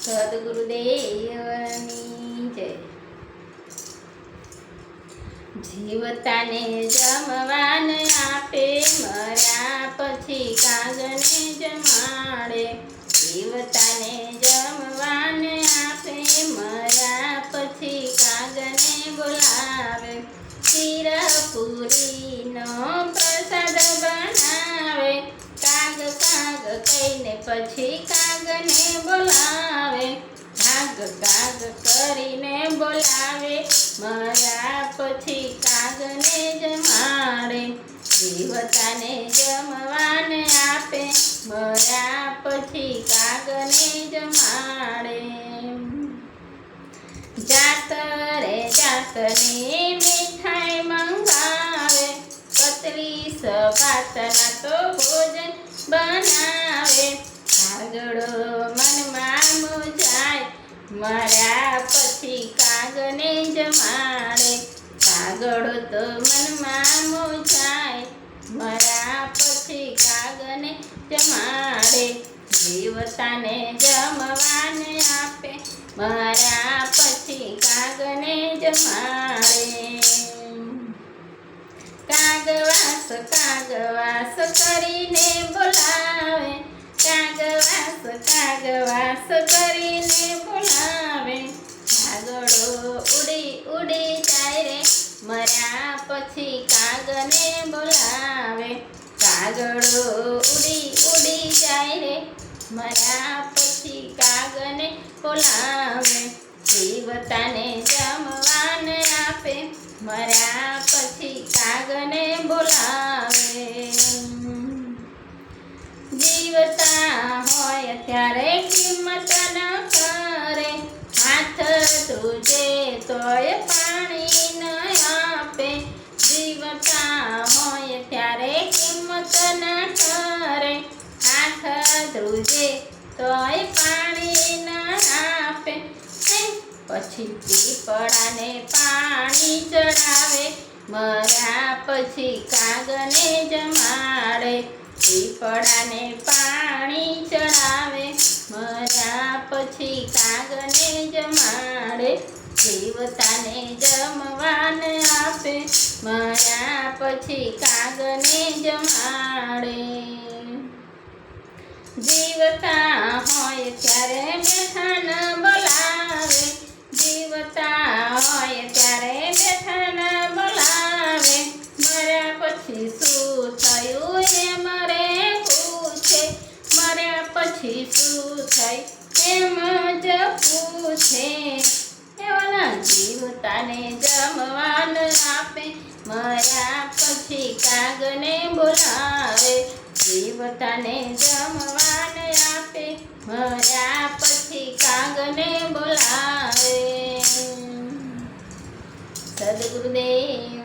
સદગુરુદેવની જય। જીવતાને જમવાન આપે, મર્યા પછી કાગને જમાડે। જીવતાને જમવાન આપે, મર્યા પછી કાગને બોલાવે। ખીર પૂરીનો પ્રસાદ બનાવે, કાગ કાગ કહીને પછી કાગને બોલાવે। કાગ કાગ કરીને બોલાવે, મર્યા પછી કાગને જમાડે। જીવતાને જમવાન આપે, મર્યા પછી કાગને જમાડે। જાતરે જાતની મીઠાઈ મંગાવે, 32 ભાતના તો ભોજન બનાવે। કાગડો મનમાં મૂંઝાય, મર્યા પછી કાગને જમાડે। કાગડો તો મનમાં મૂંઝાય, મર્યા પછી કાગને જમાડે। જીવતાને જમવાન આપે, મર્યા પછી કાગને જમાડે। કાગવાસ કાગવાસ કરીને બોલાવે, કાગવાસ કાગવાસ કરીને બોલાવે। કાગડો ઉડી ઉડી જાય રે, મર્યા પછી કાગને બોલાવે। કાગડો ઉડી ઉડી જાય રે, મર્યા પછી કાગને બોલાવે। જીવતાને જમવાન આપે, મર્યા પછી કાગને બોલાવે। જીવતા હોય ત્યારે કિંમત ન કરે, હાથ ધ્રુજે તોય પાણી ન આપે। જીવતા હોય ત્યારે કિંમત ન કરે, હાથ ધ્રુજે તોય પાણી ન આપે। પછી પીપળાને પાણી ચડાવે, મર્યા પછી કાગને જમાડે। પીપળાને પાણી ચડાવે, મર્યા પછી કાગને જમાડે। જીવતાને જમવાન આપે, મર્યા પછી કાગને જમાડે। જીવતા હોય ત્યારે બેઠા ન બોલાવે, જીવતા હોય ત્યારે બેઠા ન બોલાવે। મર્યા પછી શું થયું એ મરે પૂછે, મર્યા પછી શું થાય એમ જ પૂછે। એવાના જીવતાને જમવાન આપે, મર્યા પછી કાગને બોલાવે। જીવતાને જમવાન આપે, મર્યા પછી કાગને બોલાવે। સદગુરુદેવ।